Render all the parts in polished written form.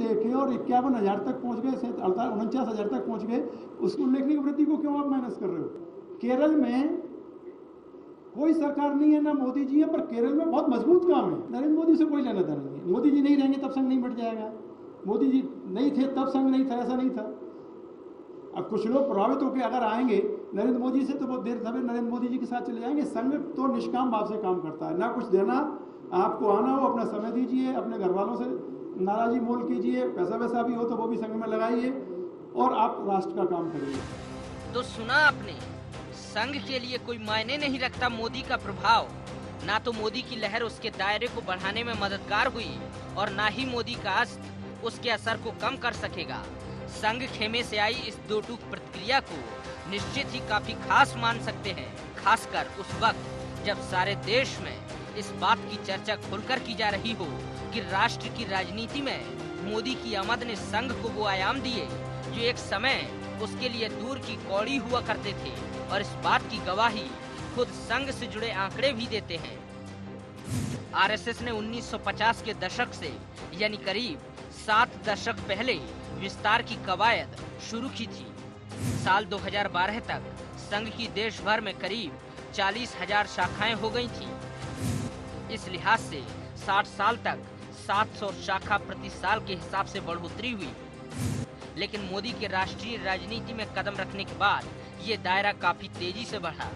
लेके और 51,000 तक पहुंच गए, 49,000 तक पहुंच गए, उस उल्लेखनीय वृद्धि को क्यों आप माइनस कर रहे हो? केरल में कोई सरकार नहीं है, ना मोदी जी है, पर केरल में बहुत मजबूत काम है। नरेंद्र मोदी से कोई लेना देना नहीं है। मोदी जी नहीं रहेंगे तब संघ नहीं बढ़ जाएगा, मोदी जी नहीं थे तब संघ नहीं था, ऐसा नहीं था। अब कुछ लोग प्रभावित होकर अगर आएंगे नरेंद्र मोदी से तो बहुत देर सवेर नरेंद्र मोदी जी के साथ चले जाएंगे। संघ तो निष्काम भाव से काम करता है, ना कुछ देना, आपको आना हो अपना समय दीजिए, अपने घर वालों से नाराजी मोल कीजिए, पैसा वैसा भी हो तो वो भी संघ में लगाइए और आप राष्ट्र का काम करिए। तो सुना आपने, संघ के लिए कोई मायने नहीं रखता मोदी का प्रभाव। ना तो मोदी की लहर उसके दायरे को बढ़ाने में मददगार हुई और ना ही मोदी का अस्त्र उसके असर को कम कर सकेगा। संघ खेमे से आई इस दो टूक प्रतिक्रिया को निश्चित ही काफी खास मान सकते हैं, खासकर उस वक्त जब सारे देश में इस बात की चर्चा खुलकर की जा रही हो कि राष्ट्र की राजनीति में मोदी की आमद ने संघ को वो आयाम दिए जो एक समय उसके लिए दूर की कौड़ी हुआ करते थे। और इस बात की गवाही खुद संघ से जुड़े आंकड़े भी देते हैं। आरएसएस ने 1950 के दशक से यानी करीब 7 दशक पहले विस्तार की कवायद शुरू की थी। साल 2012 तक संघ की देश भर में करीब 40,000 शाखाएं हो गई थी। इस लिहाज से 60 साल तक 700 शाखा प्रति साल के हिसाब से बढ़ोतरी हुई। लेकिन मोदी के राष्ट्रीय राजनीति में कदम रखने के बाद ये दायरा काफी तेजी से बढ़ा।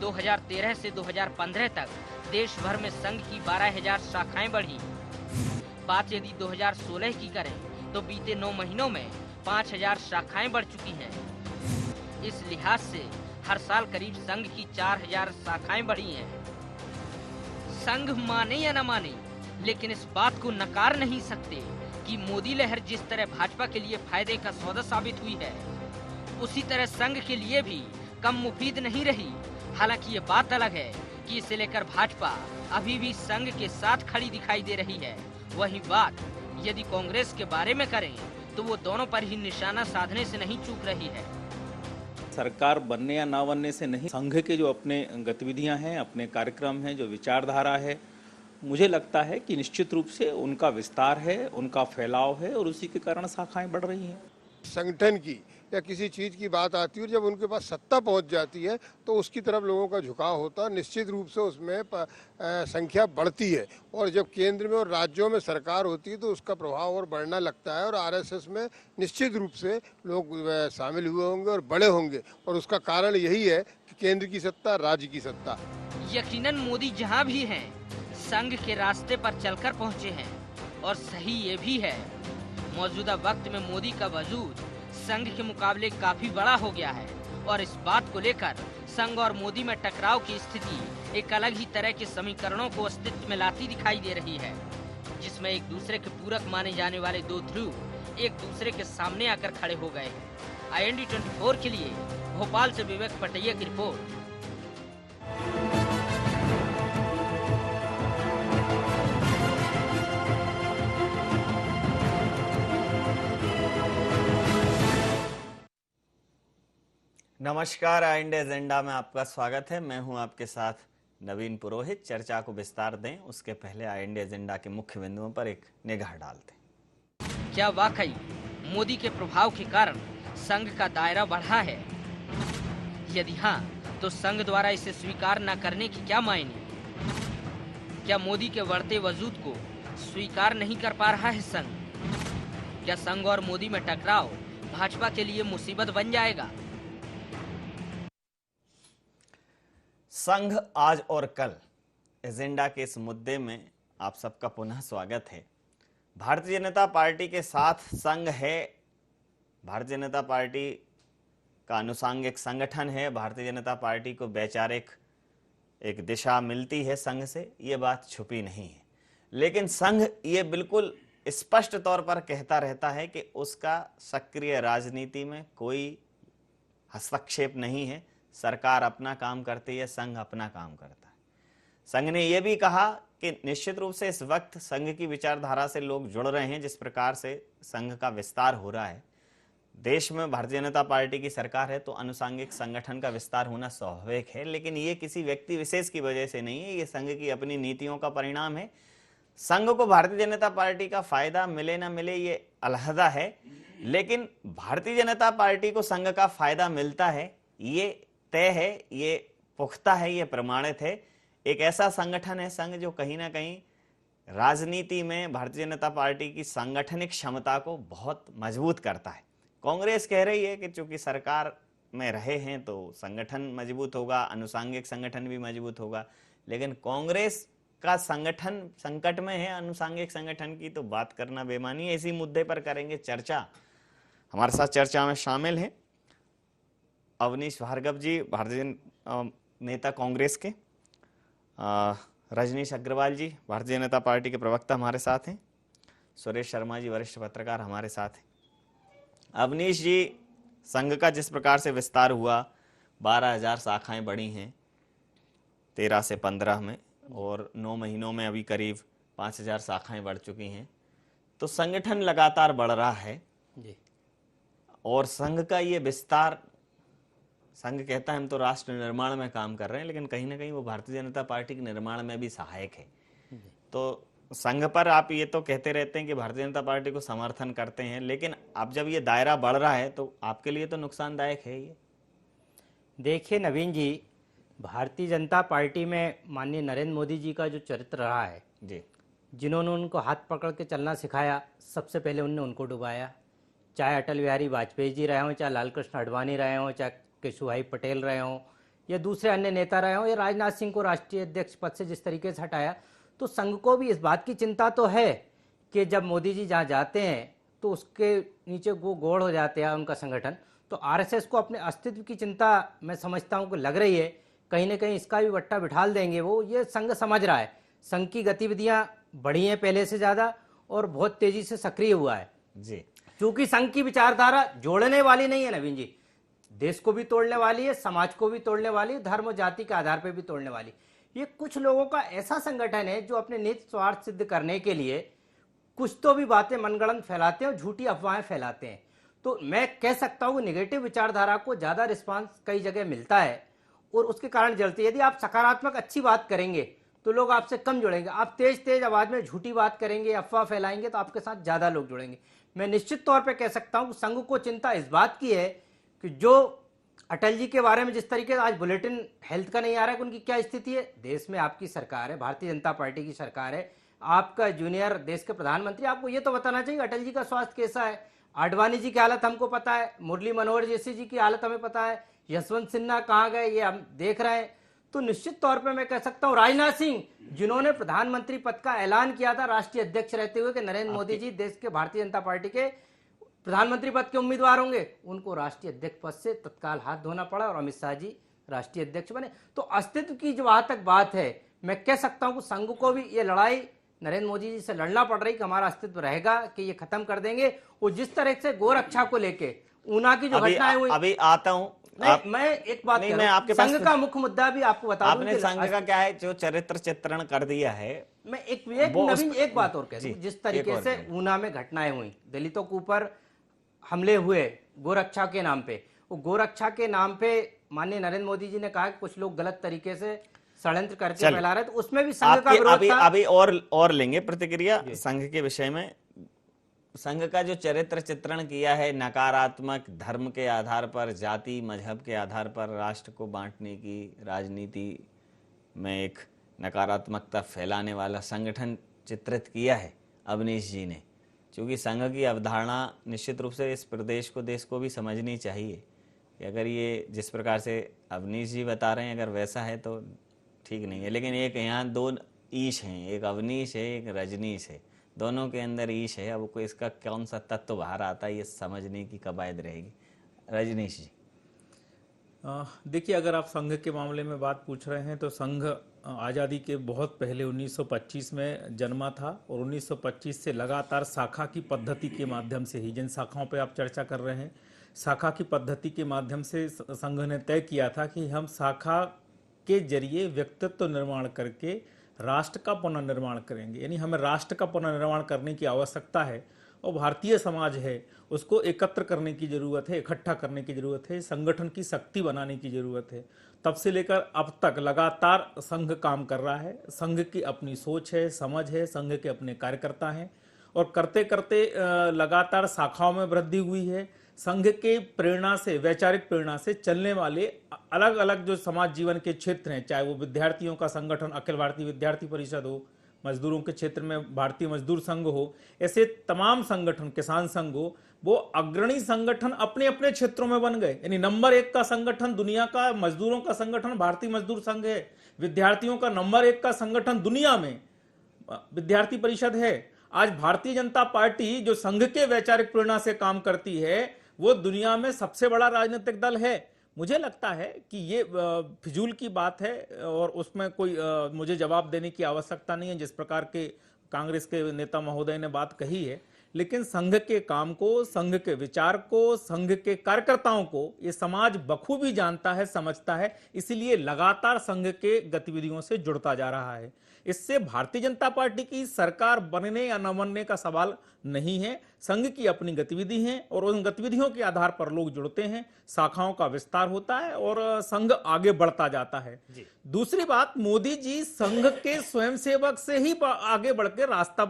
2013 से 2015 तक देश भर में संघ की 12,000 शाखाएं बढ़ी। बात यदि 2016 की करें तो बीते 9 महीनों में 5,000 शाखाएं बढ़ चुकी हैं। इस लिहाज से हर साल करीब संघ की 4,000 शाखाएं बढ़ी हैं। संघ माने या न माने, लेकिन इस बात को नकार नहीं सकते कि मोदी लहर जिस तरह भाजपा के लिए फायदे का सौदा साबित हुई है, उसी तरह संघ के लिए भी कम मुफीद नहीं रही। हालांकि ये बात अलग है कि इसे लेकर भाजपा अभी भी संघ के साथ खड़ी दिखाई दे रही है। वही बात यदि कांग्रेस के बारे में करें तो वो दोनों पर ही निशाना साधने से नहीं चूक रही है। सरकार बनने या ना बनने से नहीं, संघ के जो अपने गतिविधियां हैं, अपने कार्यक्रम हैं, जो विचारधारा है, मुझे लगता है कि निश्चित रूप से उनका विस्तार है, उनका फैलाव है और उसी के कारण शाखाएं बढ़ रही हैं। संगठन की या किसी चीज़ की बात आती है और जब उनके पास सत्ता पहुंच जाती है तो उसकी तरफ लोगों का झुकाव होता है। निश्चित रूप से उसमें संख्या बढ़ती है और जब केंद्र में और राज्यों में सरकार होती है तो उसका प्रभाव और बढ़ना लगता है। और आरएसएस में निश्चित रूप से लोग शामिल हुए होंगे और बड़े होंगे और उसका कारण यही है कि केंद्र की सत्ता, राज्य की सत्ता। यकीनन मोदी जहाँ भी हैं, संघ के रास्ते पर चलकर पहुँचे हैं। और सही ये भी है, मौजूदा वक्त में मोदी का वजूद संघ के मुकाबले काफी बड़ा हो गया है और इस बात को लेकर संघ और मोदी में टकराव की स्थिति एक अलग ही तरह के समीकरणों को अस्तित्व में लाती दिखाई दे रही है, जिसमें एक दूसरे के पूरक माने जाने वाले दो ध्रुव एक दूसरे के सामने आकर खड़े हो गए हैं। IND 24 के लिए भोपाल से विवेक पटैया की रिपोर्ट। नमस्कार, IND एजेंडा में आपका स्वागत है। मैं हूं आपके साथ नवीन पुरोहित। चर्चा को विस्तार दें उसके पहले IND एजेंडा के मुख्य बिंदुओं पर एक निगाह डालते हैं। क्या वाकई मोदी के प्रभाव के कारण संघ का दायरा बढ़ा है? यदि हाँ, तो संघ द्वारा इसे स्वीकार न करने की क्या मायने? क्या मोदी के बढ़ते वजूद को स्वीकार नहीं कर पा रहा है संघ? क्या संघ और मोदी में टकराव भाजपा के लिए मुसीबत बन जाएगा? संघ आज और कल एजेंडा के इस मुद्दे में आप सबका पुनः स्वागत है। भारतीय जनता पार्टी के साथ संघ है। भारतीय जनता पार्टी का अनुषंगिक संगठन है। भारतीय जनता पार्टी को वैचारिक एक दिशा मिलती है संघ से, ये बात छुपी नहीं है। लेकिन संघ ये बिल्कुल स्पष्ट तौर पर कहता रहता है कि उसका सक्रिय राजनीति में कोई हस्तक्षेप नहीं है। सरकार अपना काम करती है, संघ अपना काम करता है। संघ ने यह भी कहा कि निश्चित रूप से इस वक्त संघ की विचारधारा से लोग जुड़ रहे हैं। जिस प्रकार से संघ का विस्तार हो रहा है, देश में भारतीय जनता पार्टी की सरकार है तो अनुषंगिक संगठन का विस्तार होना स्वाभाविक है। लेकिन ये किसी व्यक्ति विशेष की वजह से नहीं है, ये संघ की अपनी नीतियों का परिणाम है। संघ को भारतीय जनता पार्टी का फायदा मिले ना मिले ये अलहदा है, लेकिन भारतीय जनता पार्टी को संघ का फायदा मिलता है ये तय है, ये पुख्ता है, ये प्रमाणित है। एक ऐसा संगठन है संघ जो कहीं ना कहीं राजनीति में भारतीय जनता पार्टी की सांगठनिक क्षमता को बहुत मजबूत करता है। कांग्रेस कह रही है कि चूंकि सरकार में रहे हैं तो संगठन मजबूत होगा, अनुसांगिक संगठन भी मजबूत होगा, लेकिन कांग्रेस का संगठन संकट में है, अनुसांगिक संगठन की तो बात करना बेमानी है। इसी मुद्दे पर करेंगे चर्चा। हमारे साथ चर्चा में शामिल हैं अवनीश भार्गव जी, भारतीय नेता कांग्रेस के, रजनीश अग्रवाल जी भारतीय जनता पार्टी के प्रवक्ता हमारे साथ हैं, सुरेश शर्मा जी वरिष्ठ पत्रकार हमारे साथ हैं। अवनीश जी, संघ का जिस प्रकार से विस्तार हुआ, 12,000 शाखाएं बढ़ी हैं 13 से 15 में, और 9 महीनों में अभी करीब 5,000 शाखाएं बढ़ चुकी हैं, तो संगठन लगातार बढ़ रहा है जी। और संघ का ये विस्तार, संघ कहता है हम तो राष्ट्र निर्माण में काम कर रहे हैं, लेकिन कहीं ना कहीं वो भारतीय जनता पार्टी के निर्माण में भी सहायक है। तो संघ पर आप ये तो कहते रहते हैं कि भारतीय जनता पार्टी को समर्थन करते हैं, लेकिन अब जब ये दायरा बढ़ रहा है तो आपके लिए तो नुकसानदायक है ये। देखिए नवीन जी, भारतीय जनता पार्टी में माननीय नरेंद्र मोदी जी का जो चरित्र रहा है जी, जिन्होंने उनको हाथ पकड़ के चलना सिखाया, सबसे पहले उनने उनको डुबाया। चाहे अटल बिहारी वाजपेयी जी रहे हों, चाहे लाल कृष्ण आडवाणी रहे हों, चाहे केशुभाई पटेल रहे हों, या दूसरे अन्य नेता रहे हों, या राजनाथ सिंह को राष्ट्रीय अध्यक्ष पद से जिस तरीके से हटाया, तो संघ को भी इस बात की चिंता तो है कि जब मोदी जी जहाँ जाते हैं तो उसके नीचे वो गोड़ हो जाते हैं उनका संगठन। तो आरएसएस को अपने अस्तित्व की चिंता मैं समझता हूँ कि लग रही है, कहीं ना कहीं इसका भी बट्टा बिठाल देंगे वो, ये संघ समझ रहा है। संघ की गतिविधियां बढ़ी हैं पहले से ज़्यादा और बहुत तेजी से सक्रिय हुआ है जी। क्योंकि संघ की विचारधारा जोड़ने वाली नहीं है नवीन जी, देश को भी तोड़ने वाली है, समाज को भी तोड़ने वाली है, धर्म और जाति के आधार पर भी तोड़ने वाली। ये कुछ लोगों का ऐसा संगठन है जो अपने निज स्वार्थ सिद्ध करने के लिए कुछ तो भी बातें मनगढ़ंत फैलाते हैं और झूठी अफवाहें फैलाते हैं। तो मैं कह सकता हूँ निगेटिव विचारधारा को ज़्यादा रिस्पांस कई जगह मिलता है और उसके कारण जलती है। यदि आप सकारात्मक अच्छी बात करेंगे तो लोग आपसे कम जुड़ेंगे। आप तेज तेज आवाज में झूठी बात करेंगे, अफवाह फैलाएंगे तो आपके साथ ज़्यादा लोग जुड़ेंगे। मैं निश्चित तौर पे कह सकता हूँ संघ को चिंता इस बात की है कि जो अटल जी के बारे में जिस तरीके से आज बुलेटिन हेल्थ का नहीं आ रहा है कि उनकी क्या स्थिति है। देश में आपकी सरकार है, भारतीय जनता पार्टी की सरकार है, आपका जूनियर देश के प्रधानमंत्री, आपको ये तो बताना चाहिए अटल जी का स्वास्थ्य कैसा है। आडवाणी जी की हालत हमको पता है, मुरली मनोहर जोशी जी की हालत हमें पता है, यशवंत सिन्हा कहाँ गए ये हम देख रहे हैं। तो निश्चित तौर पे मैं कह सकता हूँ राजनाथ सिंह जिन्होंने प्रधानमंत्री पद का ऐलान किया था राष्ट्रीय अध्यक्ष रहते हुए कि नरेंद्र मोदी जी देश के भारतीय जनता पार्टी के प्रधानमंत्री पद के उम्मीदवार होंगे, उनको राष्ट्रीय अध्यक्ष पद से तत्काल हाथ धोना पड़ा और अमित शाह जी राष्ट्रीय अध्यक्ष बने। तो अस्तित्व की जो वहां तक बात है, मैं कह सकता हूं कि संघ को भी ये लड़ाई नरेंद्र मोदी जी से लड़ना पड़ रही कि हमारा अस्तित्व रहेगा कि ये खत्म कर देंगे। और जिस तरह से गोरक्षा को लेके ऊना की जो घटनाएं हुई, अभी आता हूं मैं एक बात नहीं, मैं आपके संघ का मुख्य मुद्दा भी आपको बता दूं आपने संघ का क्या है जो चरित्र चित्रण कर दिया है। मैं एक बात और कहता हूं, जिस तरीके से ऊना में घटनाएं हुई, दलितों के ऊपर हमले हुए गोरक्षा के नाम पे, वो गोरक्षा के नाम पे माननीय नरेंद्र मोदी जी ने कहा कि कुछ लोग गलत तरीके से षड्यंत्र करके फैला रहे, तो उसमें भी संघ का विरोध था। अभी और लेंगे प्रतिक्रिया संघ के विषय में। संघ का जो चरित्र चित्रण किया है नकारात्मक, धर्म के आधार पर, जाति मजहब के आधार पर राष्ट्र को बांटने की राजनीति में एक नकारात्मकता फैलाने वाला संगठन चित्रित किया है अवनीश जी ने। क्योंकि संघ की अवधारणा निश्चित रूप से इस प्रदेश को, देश को भी समझनी चाहिए कि अगर ये जिस प्रकार से अवनीश जी बता रहे हैं अगर वैसा है तो ठीक नहीं है। लेकिन एक यहाँ दो ईश हैं, एक अवनीश है, एक रजनीश है, दोनों के अंदर ईश है। अब कोई इसका कौन सा तत्व बाहर आता है ये समझने की कवायद रहेगी। रजनीश जी, देखिए, अगर आप संघ के मामले में बात पूछ रहे हैं तो संघ आज़ादी के बहुत पहले 1925 में जन्मा था और 1925 से लगातार शाखा की पद्धति के माध्यम से ही, जिन शाखाओं पे आप चर्चा कर रहे हैं, शाखा की पद्धति के माध्यम से संघ ने तय किया था कि हम शाखा के जरिए व्यक्तित्व निर्माण करके राष्ट्र का पुनर्निर्माण करेंगे। यानी हमें राष्ट्र का पुनर्निर्माण करने की आवश्यकता है और भारतीय समाज है उसको एकत्र करने की जरूरत है, इकट्ठा करने की जरूरत है, संगठन की शक्ति बनाने की जरूरत है। तब से लेकर अब तक लगातार संघ काम कर रहा है। संघ की अपनी सोच है, समझ है, संघ के अपने कार्यकर्ता हैं और करते करते लगातार शाखाओं में वृद्धि हुई है। संघ के प्रेरणा से, वैचारिक प्रेरणा से चलने वाले अलग अलग जो समाज जीवन के क्षेत्र हैं, चाहे वो विद्यार्थियों का संगठन अखिल भारतीय विद्यार्थी परिषद हो, मजदूरों के क्षेत्र में भारतीय मजदूर संघ हो, ऐसे तमाम संगठन, किसान संघ हो, वो अग्रणी संगठन अपने अपने क्षेत्रों में बन गए। यानी नंबर 1 का संगठन दुनिया का मजदूरों का संगठन भारतीय मजदूर संघ है। विद्यार्थियों का नंबर 1 का संगठन दुनिया में विद्यार्थी परिषद है। आज भारतीय जनता पार्टी जो संघ के वैचारिक प्रेरणा से काम करती है, वो दुनिया में सबसे बड़ा राजनीतिक दल है। मुझे लगता है कि ये फिजूल की बात है और उसमें कोई मुझे जवाब देने की आवश्यकता नहीं है जिस प्रकार के कांग्रेस के नेता महोदय ने बात कही है। लेकिन संघ के काम को, संघ के विचार को, संघ के कार्यकर्ताओं को ये समाज बखूबी जानता है, समझता है, इसीलिए लगातार संघ के गतिविधियों से जुड़ता जा रहा है। इससे भारतीय जनता पार्टी की सरकार बनने या न बनने का सवाल नहीं है। संघ की अपनी गतिविधि है और उन गतिविधियों के आधार पर लोग जुड़ते हैं, शाखाओं का विस्तार होता है और संघ आगे बढ़ता जाता है। दूसरी बात, मोदी जी संघ के स्वयंसेवक से ही आगे बढ़ के रास्ता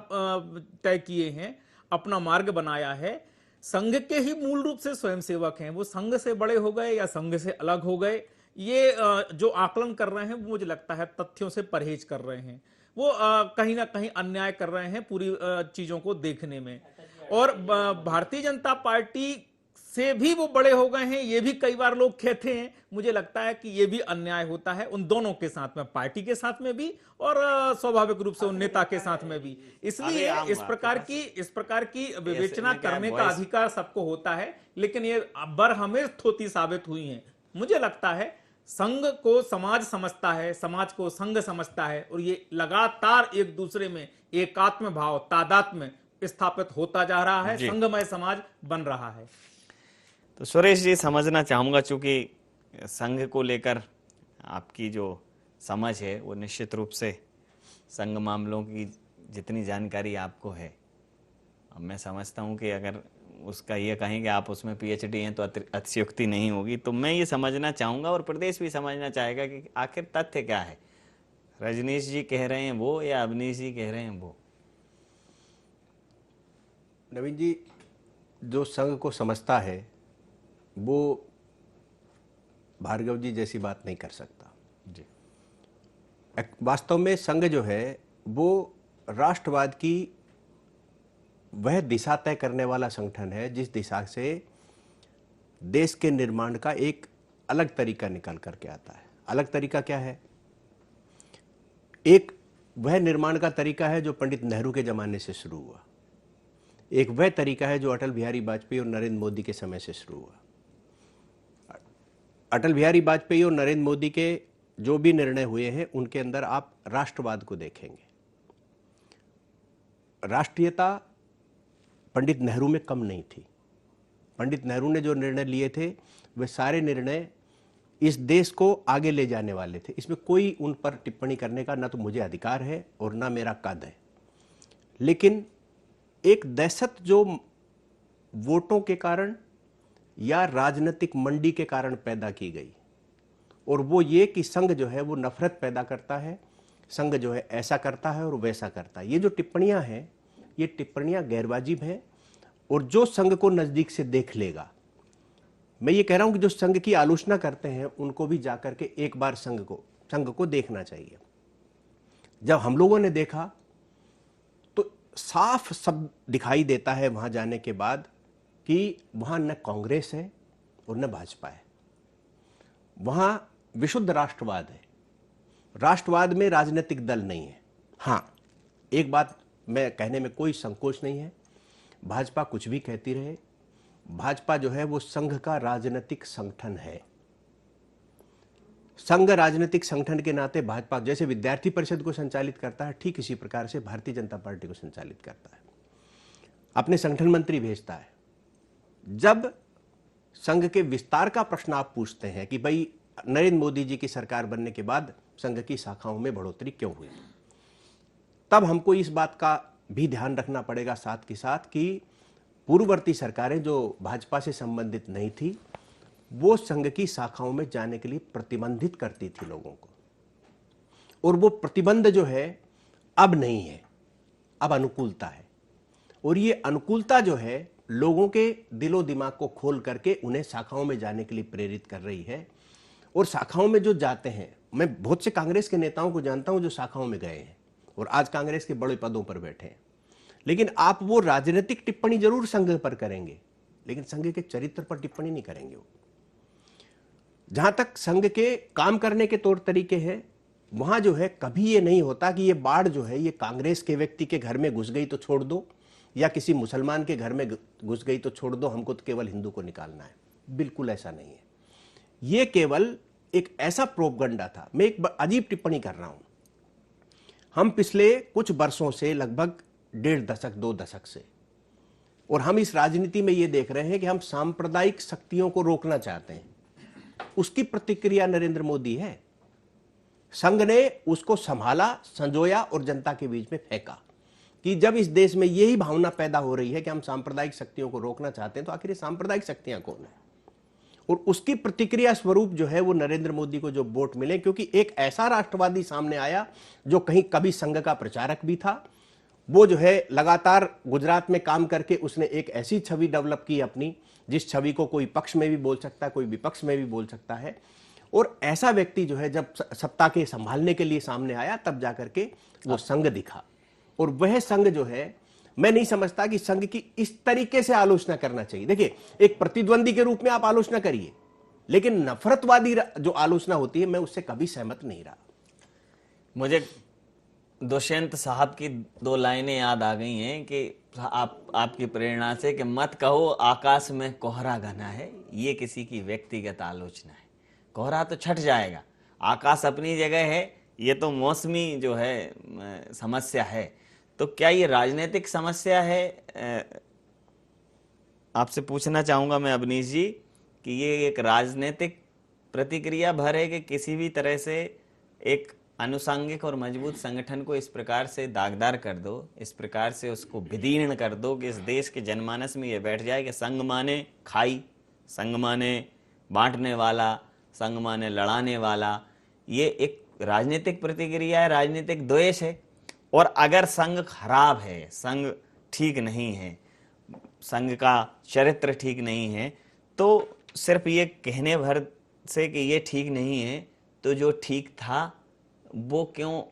तय किए हैं, अपना मार्ग बनाया है। संघ के ही मूल रूप से स्वयंसेवक हैं। वो संघ से बड़े हो गए या संघ से अलग हो गए, ये जो आकलन कर रहे हैं वो मुझे लगता है तथ्यों से परहेज कर रहे हैं। वो कहीं ना कहीं अन्याय कर रहे हैं पूरी चीजों को देखने में। और भारतीय जनता पार्टी से भी वो बड़े हो गए हैं, ये भी कई बार लोग कहते हैं। मुझे लगता है कि ये भी अन्याय होता है उन दोनों के साथ में, पार्टी के साथ में भी और स्वाभाविक रूप से उन नेता के साथ में भी। इसलिए इस प्रकार की विवेचना करने का अधिकार सबको होता है, लेकिन ये बरहमेश थोती साबित हुई है। मुझे लगता है संघ को समाज समझता है, समाज को संघ समझता है और ये लगातार एक दूसरे में एकात्म भाव, तादात्म्य स्थापित होता जा रहा है, संघमय समाज बन रहा है। तो सुरेश जी, समझना चाहूंगा, चूंकि संघ को लेकर आपकी जो समझ है वो निश्चित रूप से संघ मामलों की जितनी जानकारी आपको है, अब मैं समझता हूं कि अगर उसका ये कहें कि आप उसमें पीएचडी हैं तो अतिशयोक्ति नहीं होगी। तो मैं ये समझना चाहूंगा और प्रदेश भी समझना चाहेगा कि आखिर तथ्य क्या है। रजनीश जी कह रहे हैं वो या अवनीश जी कह रहे हैं वो? नवीन जी, जो संघ को समझता है वो भार्गव जी जैसी बात नहीं कर सकता जी। वास्तव में संघ जो है वो राष्ट्रवाद की वह दिशा तय करने वाला संगठन है जिस दिशा से देश के निर्माण का एक अलग तरीका निकल करके आता है। अलग तरीका क्या है? एक वह निर्माण का तरीका है जो पंडित नेहरू के जमाने से शुरू हुआ, एक वह तरीका है जो अटल बिहारी वाजपेयी और नरेंद्र मोदी के समय से शुरू हुआ। अटल बिहारी वाजपेयी और नरेंद्र मोदी के जो भी निर्णय हुए हैं उनके अंदर आप राष्ट्रवाद को देखेंगे। राष्ट्रीयता पंडित नेहरू में कम नहीं थी। पंडित नेहरू ने जो निर्णय लिए थे वे सारे निर्णय इस देश को आगे ले जाने वाले थे। इसमें कोई उन पर टिप्पणी करने का ना तो मुझे अधिकार है और ना मेरा कद है। लेकिन एक दहशत जो वोटों के कारण या राजनीतिक मंडी के कारण पैदा की गई, और वो ये कि संघ जो है वो नफरत पैदा करता है, संघ जो है ऐसा करता है और वैसा करता है। ये जो टिप्पणियां हैं ये टिप्पणियां गैरवाजिब हैं। और जो संघ को नजदीक से देख लेगा, मैं ये कह रहा हूं कि जो संघ की आलोचना करते हैं उनको भी जाकर के एक बार संघ को देखना चाहिए। जब हम लोगों ने देखा तो साफ सब दिखाई देता है वहां जाने के बाद कि वहां न कांग्रेस है और न भाजपा है, वहां विशुद्ध राष्ट्रवाद है। राष्ट्रवाद में राजनीतिक दल नहीं है। हां, एक बात मैं कहने में कोई संकोच नहीं है, भाजपा कुछ भी कहती रहे, भाजपा जो है वो संघ का राजनीतिक संगठन है। संघ राजनीतिक संगठन के नाते भाजपा जैसे विद्यार्थी परिषद को संचालित करता है, ठीक इसी प्रकार से भारतीय जनता पार्टी को संचालित करता है, अपने संगठन मंत्री भेजता है। जब संघ के विस्तार का प्रश्न आप पूछते हैं कि भाई नरेंद्र मोदी जी की सरकार बनने के बाद संघ की शाखाओं में बढ़ोतरी क्यों हुई, तब हमको इस बात का भी ध्यान रखना पड़ेगा साथ के साथ कि पूर्ववर्ती सरकारें जो भाजपा से संबंधित नहीं थी, वो संघ की शाखाओं में जाने के लिए प्रतिबंधित करती थी लोगों को, और वो प्रतिबंध जो है अब नहीं है, अब अनुकूलता है। और ये अनुकूलता जो है लोगों के दिलो दिमाग को खोल करके उन्हें शाखाओं में जाने के लिए प्रेरित कर रही है। और शाखाओं में जो जाते हैं, मैं बहुत से कांग्रेस के नेताओं को जानता हूं जो शाखाओं में गए हैं और आज कांग्रेस के बड़े पदों पर बैठे हैं, लेकिन आप वो राजनीतिक टिप्पणी जरूर संघ पर करेंगे, लेकिन संघ के चरित्र पर टिप्पणी नहीं करेंगे। वो जहां तक संघ के काम करने के तौर तरीके हैं, वहां जो है कभी ये नहीं होता कि ये बाढ़ जो है ये कांग्रेस के व्यक्ति के घर में घुस गई तो छोड़ दो, या किसी मुसलमान के घर में घुस गई तो छोड़ दो, हमको तो केवल हिंदू को निकालना है। बिल्कुल ऐसा नहीं है। ये केवल एक ऐसा प्रोपगंडा था। मैं एक अजीब टिप्पणी कर रहा हूं। हम पिछले कुछ वर्षों से, लगभग 1.5 दशक 2 दशक से, और हम इस राजनीति में ये देख रहे हैं कि हम सांप्रदायिक शक्तियों को रोकना चाहते हैं। उसकी प्रतिक्रिया नरेंद्र मोदी है। संघ ने उसको संभाला, संजोया और जनता के बीच में फेंका कि जब इस देश में यही भावना पैदा हो रही है कि हम सांप्रदायिक शक्तियों को रोकना चाहते हैं, तो आखिर ये सांप्रदायिक शक्तियां कौन है? और उसकी प्रतिक्रिया स्वरूप जो है वो नरेंद्र मोदी को जो वोट मिले, क्योंकि एक ऐसा राष्ट्रवादी सामने आया जो कहीं कभी संघ का प्रचारक भी था। वो जो है लगातार गुजरात में काम करके उसने एक ऐसी छवि डेवलप की अपनी, जिस छवि को कोई पक्ष में भी बोल सकता है, कोई विपक्ष में भी बोल सकता है। और ऐसा व्यक्ति जो है जब सत्ता के संभालने के लिए सामने आया, तब जाकर के वो संघ दिखा। और वह संघ जो है, मैं नहीं समझता कि संघ की इस तरीके से आलोचना करना चाहिए। देखिए, एक प्रतिद्वंदी के रूप में आप आलोचना करिए, लेकिन नफरतवादी जो आलोचना होती है, मैं उससे कभी सहमत नहीं रहा। मुझे दुष्यंत साहब की 2 लाइनें याद आ गई हैं कि आपकी प्रेरणा से, कि मत कहो आकाश में कोहरा घना है, ये किसी की व्यक्तिगत आलोचना है। कोहरा तो छट जाएगा, आकाश अपनी जगह है, ये तो मौसमी जो है समस्या है। तो क्या ये राजनीतिक समस्या है? आपसे पूछना चाहूंगा मैं अवनीश जी कि ये एक राजनीतिक प्रतिक्रिया भर है कि किसी भी तरह से एक अनुसांगिक और मजबूत संगठन को इस प्रकार से दागदार कर दो, इस प्रकार से उसको विदीर्ण कर दो कि इस देश के जनमानस में ये बैठ जाए कि संघ माने खाई, संघ माने बांटने वाला, संघ माने लड़ाने वाला। ये एक राजनीतिक प्रतिक्रिया है, राजनीतिक द्वेष है। और अगर संघ खराब है, संघ ठीक नहीं है, संघ का चरित्र ठीक नहीं है, तो सिर्फ ये कहने भर से कि ये ठीक नहीं है, तो जो ठीक था वो क्यों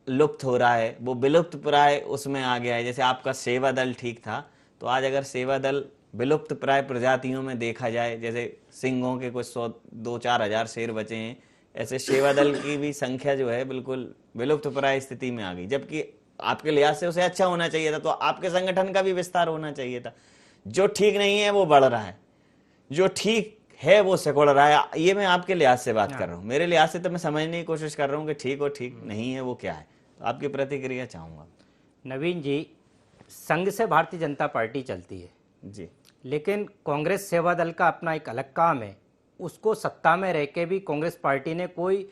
लुप्त हो रहा है, वो विलुप्त प्राय उसमें आ गया है। जैसे आपका सेवा दल ठीक था, तो आज अगर सेवा दल विलुप्त प्राय प्रजातियों में देखा जाए, जैसे सिंहों के कुछ 100-2-4 हजार शेर बचे हैं, ऐसे सेवा दल की भी संख्या जो है बिल्कुल विलुप्त प्राय स्थिति में आ गई। जबकि आपके लिहाज से उसे अच्छा होना चाहिए था, तो आपके संगठन का भी विस्तार होना चाहिए था। जो ठीक नहीं है वो बढ़ रहा है, जो ठीक है वो सिकुड़ रहा है। ये मैं आपके लिहाज से बात कर रहा हूँ, मेरे लिहाज से तो मैं समझने की कोशिश कर रहा हूँ कि ठीक और ठीक नहीं है वो क्या है। तो आपकी प्रतिक्रिया चाहूंगा। नवीन जी, संघ से भारतीय जनता पार्टी चलती है जी, लेकिन कांग्रेस सेवा दल का अपना एक अलग काम है। उसको सत्ता में रह के भी कांग्रेस पार्टी ने कोई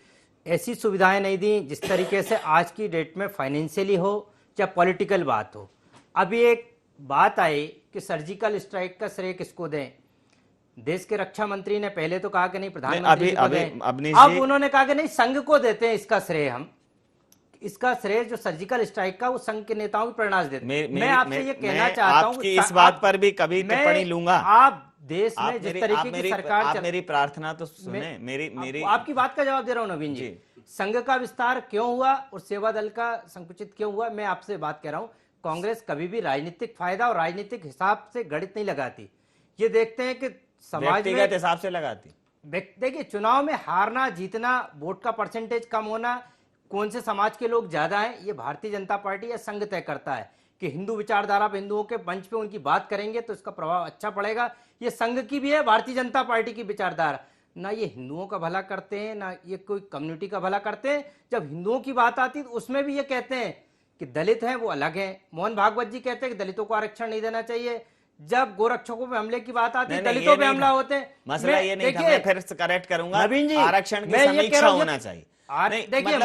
ऐसी सुविधाएं नहीं दी जिस तरीके से आज की डेट में फाइनेंशियली हो या पॉलिटिकल बात हो। अभी एक बात आई कि सर्जिकल स्ट्राइक का श्रेय किसको दें। देश के रक्षा मंत्री ने पहले तो कहा कि नहीं प्रधानमंत्री को दें, अब उन्होंने कहा कि नहीं संघ को देते हैं इसका श्रेय। हम इसका श्रेय जो सर्जिकल स्ट्राइक का वो संघ के नेताओं की प्रेरणा देते हैं। मैं आपसे ये कहना चाहता हूँ इस बात पर भी कभी टिप्पणी लूंगा। आप देश में जिस तरीके की सरकार, आप मेरी प्रार्थना तो सुने, मेरी आपकी बात का जवाब दे रहा हूँ नवीन जी। संघ का विस्तार क्यों हुआ और सेवा दल का संकुचित क्यों हुआ, मैं आपसे बात कर रहा हूँ। कांग्रेस कभी भी राजनीतिक फायदा और राजनीतिक हिसाब से गणित नहीं लगाती। ये देखते हैं कि समाज में हिसाब से लगाती। देखिए, चुनाव में हारना जीतना, वोट का परसेंटेज कम होना, कौन से समाज के लोग ज्यादा हैं, ये भारतीय जनता पार्टी या संघ तय करता है। कि हिंदू विचारधारा पे, हिंदुओं के मंच पे उनकी बात करेंगे तो इसका प्रभाव अच्छा पड़ेगा। ये संघ की भी है, भारतीय जनता पार्टी की विचारधारा। ना ये हिंदुओं का भला करते हैं, ना ये कोई कम्युनिटी का भला करते हैं। जब हिंदुओं की बात आती है तो उसमें भी ये कहते हैं कि दलित हैं वो अलग हैं। मोहन भागवत जी कहते हैं कि दलितों को आरक्षण नहीं देना चाहिए। जब गोरक्षकों पे हमले की बात आती है, दलितों पे हमला होते हैं। मसला ये नहीं था, मैं फिर करेक्ट करूंगा। नवीन जी, आरक्षण की समीक्षा होना चाहिए। देखिए,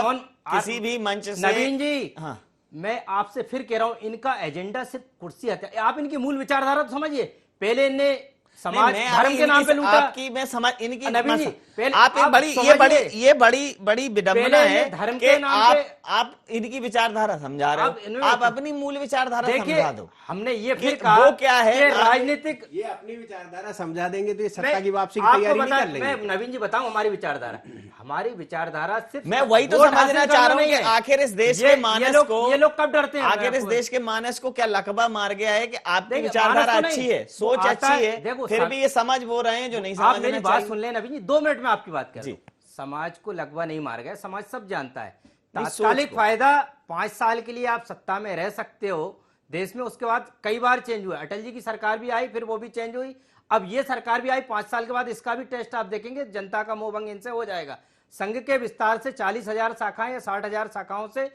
किसी भी मंच से नवीन जी, हाँ, मैं आपसे फिर कह रहा हूं, इनका एजेंडा सिर्फ कुर्सी हत्या। आप इनकी मूल विचारधारा तो समझिए। पहले इनने समाज धर्म के नाम पे लूटा। आपकी मैं समझ इनकी नवीन जी, पहले आप एक आप बड़ी ये बड़ी विडंबना पहले है धर्म कि के नाम पे आप इनकी विचारधारा समझा रहे हो, आप अपनी मूल विचारधारा समझा दो। हमने ये कि फिर कहा वो क्या है, कि राजनीतिक, ये अपनी विचारधारा समझा देंगे तो ये सत्ता मैं की वापसी की आपको तैयारी नहीं बता, कर लेंगे। मैं नवीन जी बताऊं हमारी विचारधारा। हमारी विचारधारा सिर्फ मैं वही तो वोट समझना हासिल चाह रहा करना हूं नहीं कि है। आखिर इस देश ये के मानस ये लोग कब डरते हैं? आखिर इस देश के मानस को क्या लकबा मार गया है कि आपकी देखिए, विचारधारा मानस तो अच्छी नहीं, है, सोच वो आता अच्छी है, है, देखो, फिर भी ये समझ वो रहे हैं जो नहीं आप समझना मेरी बात चाहिए। सुन लें नवीन जी, 2 मिनट में आपकी बात कर जी। रहा हूं। समाज को लगवा नहीं मार गया, समाज सब जानता है। नहीं, तात्कालिक सोच को। फायदा 5 साल के लिए आप सत्ता में रह सकते हो देश में, उसके बाद कई बार चेंज हुआ। अटल जी की सरकार भी आई, फिर वो भी चेंज हुई, अब ये सरकार भी आई। 5 साल के बाद इसका भी टेस्ट आप देखेंगे, जनता का मोहभंग इनसे हो जाएगा। संघ के विस्तार से 40,000 शाखाएं या 60,000 शाखाओं से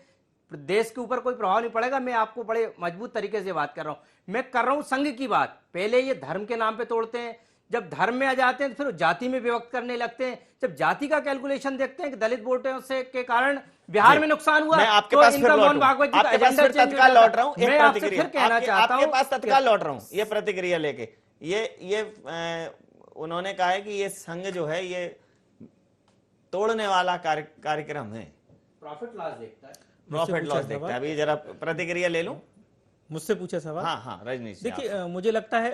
देश के ऊपर कोई प्रभाव नहीं पड़ेगा। मैं आपको बड़े मजबूत तरीके से बात कर रहा हूं। मैं कर रहा हूं संघ की बात। पहले ये धर्म के नाम पे तोड़ते हैं, जब धर्म में आ जाते हैं तो फिर जाति में विभक्त करने लगते हैं। जब जाति का कैलकुलेशन देखते हैं कि दलित वोटों से के कारण बिहार में नुकसान हुआ, मैं आपके तो पास फिर इनका लौटूं। मोहन भागवत जी का आपके पास एजेंडा फिर चेंज हो तत्काल जाता है। लौट रहा हूं, एक मैं आपसे प्रतिक्रिया। फिर कहना चाहता आपके हूं पास तत्काल लौट रहा हूं ये प्रतिक्रिया लेके। ये उन्होंने कहा है कि ये संघ जो है ये तोड़ने वाला कार्यक्रम है, प्रॉफिट लॉस देखता है। प्रॉफिट लॉस देखता है। अभी जरा प्रतिक्रिया ले लूं। मुझसे पूछा सवाल। हाँ रजनीश जी, देखिए, मुझे लगता है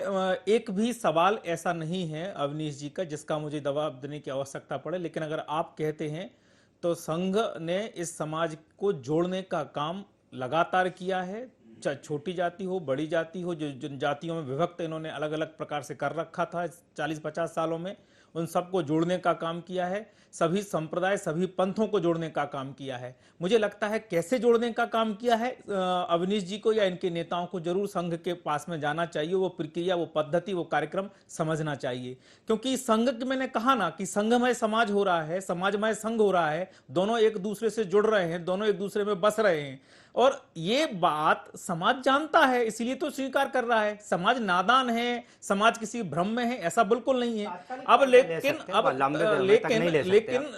एक भी सवाल ऐसा नहीं है अवनीश जी का जिसका मुझे जवाब देने की आवश्यकता पड़े, लेकिन अगर आप कहते हैं तो संघ ने इस समाज को जोड़ने का काम लगातार किया है। छोटी जाति हो, बड़ी जाति हो, जो जिन जातियों में विभक्त इन्होंने अलग अलग प्रकार से कर रखा था 40-50 सालों में, उन सबको जोड़ने का काम किया है। सभी संप्रदाय, सभी पंथों को जोड़ने का काम किया है। मुझे लगता है कैसे जोड़ने का काम किया है, अवनीश जी को या इनके नेताओं को जरूर संघ के पास में जाना चाहिए, वो प्रक्रिया, वो पद्धति, वो कार्यक्रम समझना चाहिए। क्योंकि संघ, मैंने कहा ना कि संघमय समाज हो रहा है, समाजमय संघ हो रहा है, दोनों एक दूसरे से जुड़ रहे हैं, दोनों एक दूसरे में बस रहे हैं। और ये बात समाज जानता है, इसीलिए तो स्वीकार कर रहा है। समाज नादान है, समाज किसी भ्रम में है, ऐसा बिल्कुल नहीं है। अब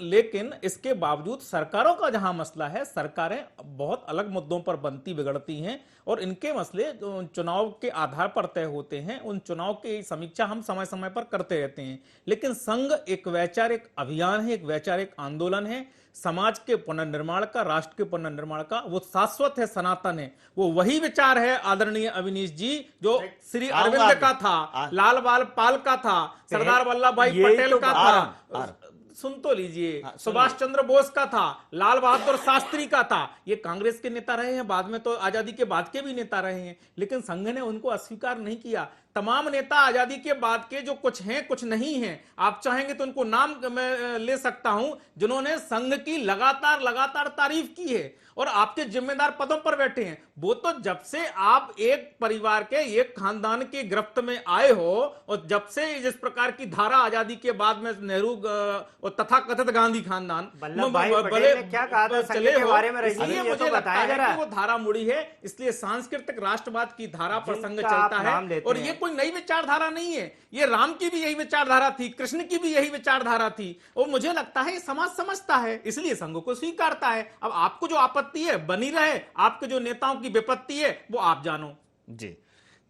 लेकिन इसके बावजूद सरकारों का जहां मसला है, सरकारें बहुत अलग मुद्दों पर बनती बिगड़ती हैं और इनके मसले चुनाव के आधार पर तय होते हैं। उन चुनाव की समीक्षा हम समय समय पर करते रहते हैं। लेकिन संघ एक वैचारिक अभियान है, एक वैचारिक आंदोलन है, समाज के पुनर्निर्माण का, राष्ट्र के पुनर्निर्माण का। वो शाश्वत है, सनातन है। वो वही विचार है आदरणीय अविनीश जी जो श्री अरविंद का था, लाल बाल पाल का था, सरदार वल्लभ भाई पटेल का था, सुन तो लीजिए, सुभाष चंद्र बोस का था, लाल बहादुर शास्त्री का था। ये कांग्रेस के नेता रहे हैं, बाद में तो आजादी के बाद के भी नेता रहे हैं, लेकिन संघ ने उनको अस्वीकार नहीं किया। तमाम नेता आजादी के बाद के जो कुछ हैं, कुछ नहीं हैं, आप चाहेंगे तो उनको नाम मैं ले सकता हूं, जिन्होंने संघ की लगातार तारीफ की है और आपके जिम्मेदार पदों पर बैठे हैं। वो तो जब से आप एक परिवार के, एक खानदान की गिरफ्त में आए हो और जब से जिस प्रकार की धारा आजादी के बाद में नेहरू और तथा कथित गांधी खानदान क्या कहा था संघ के बारे में, इसलिए मुझे लगता है कि वो धारा मुड़ी है। इसलिए सांस्कृतिक राष्ट्रवाद की धारा पर संघ चलता है और ये कोई नई विचारधारा नहीं है। ये राम की भी यही विचारधारा थी, कृष्ण की भी यही विचारधारा थी और मुझे लगता है समाज समझता है, इसलिए संघ को स्वीकारता है। अब आपको जो आपत्ति है बनी रहे, आपके जो नेताओं की विपत्ति है वो आप जानो। जी,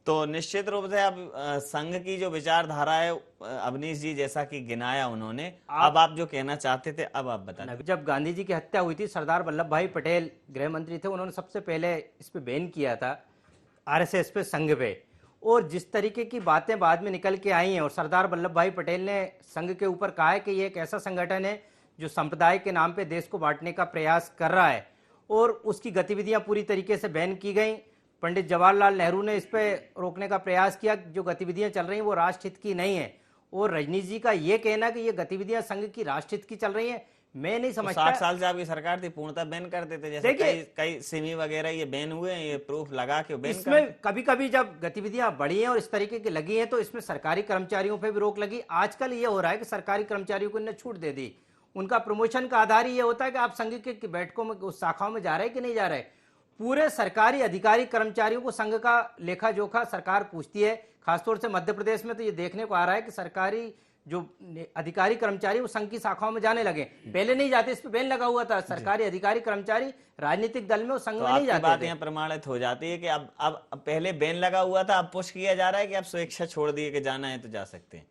तो निश्चित रूप से अब संघ की जो विचारधारा है, अवनीश जी जैसा कि गिनाया उन्होंने, अब आप जो कहना चाहते थे अब आप बताएं। जब गांधी जी की हत्या हुई थी, सरदार वल्लभ भाई पटेल गृह मंत्री थे, उन्होंने सबसे पहले इस पे बैन किया था, आरएसएस पे, संघ पे। और जिस तरीके की बातें बाद में निकल के आई हैं, और सरदार वल्लभ भाई पटेल ने संघ के ऊपर कहा है कि ये एक ऐसा संगठन है जो संप्रदाय के नाम पे देश को बांटने का प्रयास कर रहा है, और उसकी गतिविधियां पूरी तरीके से बैन की गई। पंडित जवाहरलाल नेहरू ने इस पे रोकने का प्रयास किया, जो गतिविधियां चल रही हैं वो राष्ट्रहित की नहीं है। और रजनीश जी का ये कहना कि ये गतिविधियां संघ की राष्ट्रहित की चल रही हैं, मैं नहीं समझता। 60 साल से आपकी सरकार थी, पूर्णतः बैन करते थे, जैसे कई सिमी वगैरह ये बैन हुए हैं, ये प्रूफ लगा के बैन कर। इसमें कभी कभी जब गतिविधियां बढ़ी हैं और इस तरीके की लगी हैं तो इसमें सरकारी कर्मचारियों पे भी रोक लगी। आजकल ये हो रहा है कि सरकारी कर्मचारियों को इन्हें छूट दे दी। उनका प्रमोशन का आधार ये होता है कि आप संघ के बैठकों में, उस शाखाओं में जा रहे हैं कि नहीं जा रहे। पूरे सरकारी अधिकारी कर्मचारियों को संघ का लेखा जोखा सरकार पूछती है। खासतौर से मध्य प्रदेश में तो ये देखने को आ रहा है कि सरकारी जो अधिकारी कर्मचारी वो संघ की शाखाओं में जाने लगे। पहले नहीं जाते, इस पे बैन लगा हुआ था। सरकारी अधिकारी कर्मचारी राजनीतिक दल में वो संघ में नहीं जाते। बात यहाँ प्रमाणित हो जाती है कि अब पहले बैन लगा हुआ था, अब पुश किया जा रहा है कि अब स्वेच्छा छोड़ दिए कि जाना है तो जा सकते हैं।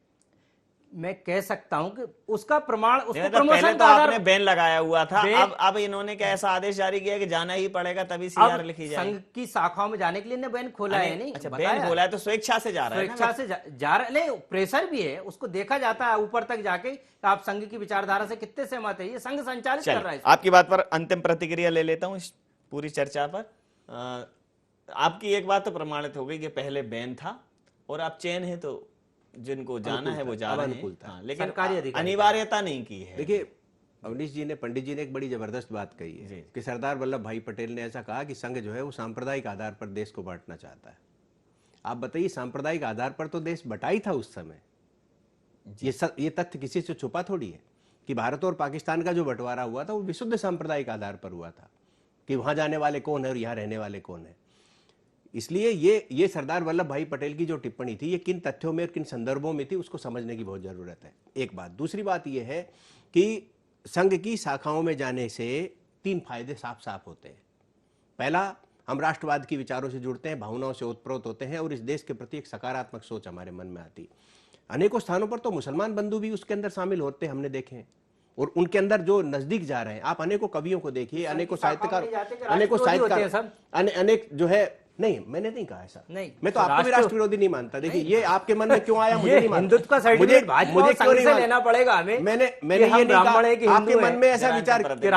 मैं कह सकता हूं कि उसका प्रमाण, उसको तो प्रमोशन पहले तो का आधार आपने बैन लगाया हुआ था, बैन- अब इन्होंने क्या ऐसा आदेश जारी किया कि जाना ही पड़ेगा तभी सीआर लिखी जाएगी। संघ की शाखाओं में जाने के लिए बैन खोला है नहीं। अच्छा, बताया। बैन खोला है तो स्वेच्छा से जा रहा है ना। स्वेच्छा से जा रहा है, नहीं प्रेशर भी है, उसको देखा जाता है ऊपर तक जाके कि आप संघ की विचारधारा से कितने सहमत है। ये संघ संचालित कर रहा है। आपकी बात पर अंतिम प्रतिक्रिया ले लेता हूं इस पूरी चर्चा पर। आपकी एक बात तो प्रमाणित हो गई कि पहले बैन था और आप चयन है तो जिनको जाना है वो जा रहे हैं, लेकिन अनिवार्यता नहीं की है। देखिए अवनीश जी ने, पंडित जी ने एक बड़ी जबरदस्त बात कही है कि सरदार वल्लभ भाई पटेल ने ऐसा कहा कि संघ जो है वो सांप्रदायिक आधार पर देश को बांटना चाहता है। आप बताइए, सांप्रदायिक आधार पर तो देश बटा ही था उस समय। ये तथ्य किसी से छुपा थोड़ी है कि भारत और पाकिस्तान का जो बंटवारा हुआ था वो विशुद्ध सांप्रदायिक आधार पर हुआ था कि वहां जाने वाले कौन है और यहाँ रहने वाले कौन है। इसलिए ये सरदार वल्लभ भाई पटेल की जो टिप्पणी थी, ये किन तथ्यों में और किन संदर्भों में थी उसको समझने की बहुत जरूरत है। एक बात। दूसरी बात ये है कि संघ की शाखाओं में जाने से 3 फायदे साफ साफ होते हैं। पहला, हम राष्ट्रवाद की विचारों से जुड़ते हैं, भावनाओं से ओतप्रोत होते हैं और इस देश के प्रति एक सकारात्मक सोच हमारे मन में आती। अनेकों स्थानों पर तो मुसलमान बंधु भी उसके अंदर शामिल होते हमने देखे हैं और उनके अंदर जो नजदीक जा रहे हैं। आप अनेकों कवियों को देखिए, अनेकों साहित्यकार, अनेक जो है, नहीं मैंने नहीं कहा ऐसा, नहीं मैं तो आपको भी राष्ट्र विरोधी नहीं मानता। देखिए ये आपके मन में क्यों आया मुझे नहीं मानता। हिंदुत्व का सर्टिफिकेट मुझे क्यों नहीं लेना पड़ेगा हमें। मैंने ये नहीं कहा आपके मन में ऐसा विचार कि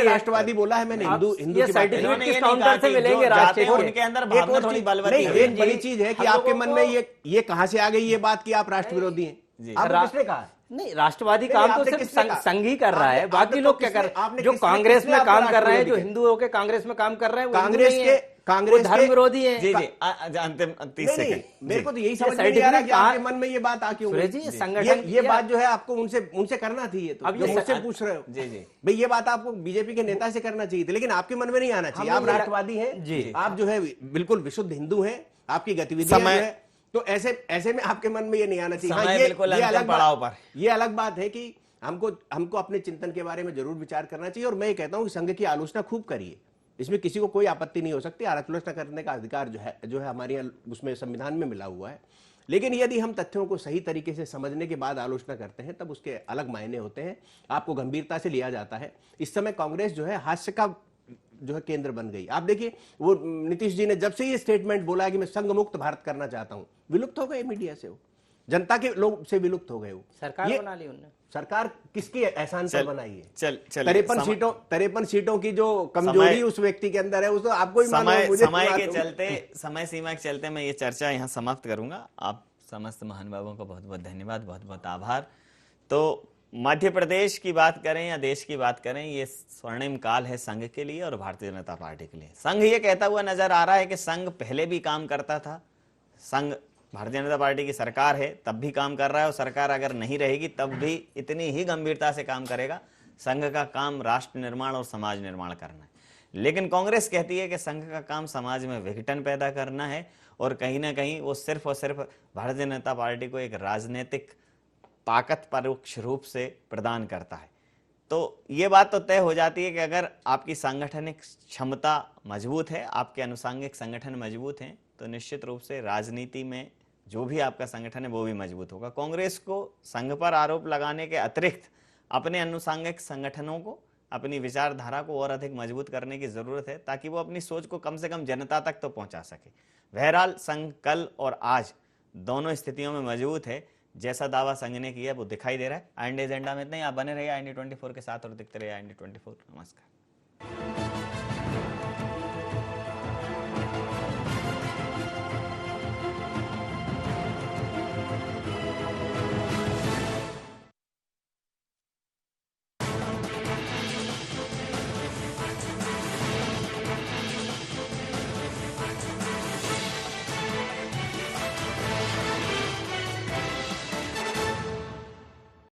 राष्ट्रवादी बोला है। मैंने हिंदू की सर्टिफिकेट काउंटर से मिलेंगे राष्ट्रीय, उनके अंदर भावना थोड़ी बलवती है। एक बड़ी चीज है कि आपके मन में ये कहां से आ गई ये बात कि आप राष्ट्र विरोधी हैं। आपने किसने कहा? नहीं, राष्ट्रवादी काम तो सिर्फ संघ ही कर रहा है, बाकी लोग क्या कर रहे हैं? जो कांग्रेस में काम कर रहे हैं, जो हिंदुओं के कांग्रेस में काम कर रहे हैं, कांग्रेस धर्म विरोधी है। जी अंतिम 30 सेकंड। मेरे को तो यही समझ नहीं आ रहा कि आपके मन में ये बात आ क्यों गई। संगठन ये बात जो है आपको उनसे करना थी। ये तो अब मुझसे पूछ रहे हो जी भाई, ये बात आपको बीजेपी के नेता से करना चाहिए थी, लेकिन आपके मन में नहीं आना चाहिए। आप राष्ट्रवादी हैं, आप जो है बिल्कुल विशुद्ध हिंदू हैं, आपकी गतिविधियां है, तो ऐसे में आपके मन में ये नहीं आना चाहिए। हाँ, ये अलग बात है कि हमको अपने चिंतन के बारे में जरूर विचार करना चाहिए। और मैं ये कहता हूं कि संघ की आलोचना खूब करिए, इसमें किसी को कोई आपत्ति नहीं हो सकती। आलोचना करने का अधिकार जो है हमारे उसमें संविधान में मिला हुआ है। लेकिन यदि हम तथ्यों को सही तरीके से समझने के बाद आलोचना करते हैं तब उसके अलग मायने होते हैं, आपको गंभीरता से लिया जाता है। इस समय कांग्रेस जो है हास्य का जो है केंद्र बन गई। आप देखिए, वो नीतीश जी ने जब से ये स्टेटमेंट बोला कि मैं संघ मुक्त भारत करना चाहता हूं, विलुप्त हो गए मीडिया से, वो जनता के लोग से विलुप्त हो गए। वो सरकार बना ली उन्होंने। सरकार किसकी एहसान पर बनाई है? 53 सीटों की जो कमजोरी उस व्यक्ति के अंदर है, उसको आपको ही समय सीमा के चलते मैं ये चर्चा यहाँ समाप्त करूंगा। आप समस्त महानुभावों का बहुत बहुत धन्यवाद, बहुत बहुत आभार। तो मध्य प्रदेश की बात करें या देश की बात करें, ये स्वर्णिम काल है संघ के लिए और भारतीय जनता पार्टी के लिए। संघ ये कहता हुआ नजर आ रहा है कि संघ पहले भी काम करता था, संघ भारतीय जनता पार्टी की सरकार है तब भी काम कर रहा है और सरकार अगर नहीं रहेगी तब भी इतनी ही गंभीरता से काम करेगा। संघ का काम राष्ट्र निर्माण और समाज निर्माण करना है। लेकिन कांग्रेस कहती है कि संघ का काम समाज में विघटन पैदा करना है और कहीं ना कहीं वो सिर्फ और सिर्फ भारतीय जनता पार्टी को एक राजनीतिक ताकत परोक्ष रूप से प्रदान करता है। तो ये बात तो तय हो जाती है कि अगर आपकी सांगठनिक क्षमता मजबूत है, आपके अनुसांगिक संगठन मजबूत हैं, तो निश्चित रूप से राजनीति में जो भी आपका संगठन है वो भी मजबूत होगा। कांग्रेस को संघ पर आरोप लगाने के अतिरिक्त अपने अनुसांगिक संगठनों को, अपनी विचारधारा को और अधिक मजबूत करने की जरूरत है ताकि वो अपनी सोच को कम से कम जनता तक तो पहुंचा सके। बहरहाल संघ कल और आज दोनों स्थितियों में मजबूत है। जैसा दावा संघ ने किया वो दिखाई दे रहा है। IND एजेंडा में इतना ही। आप बने रहिए IND 24 के साथ और देखते रहिए IND 24। नमस्कार।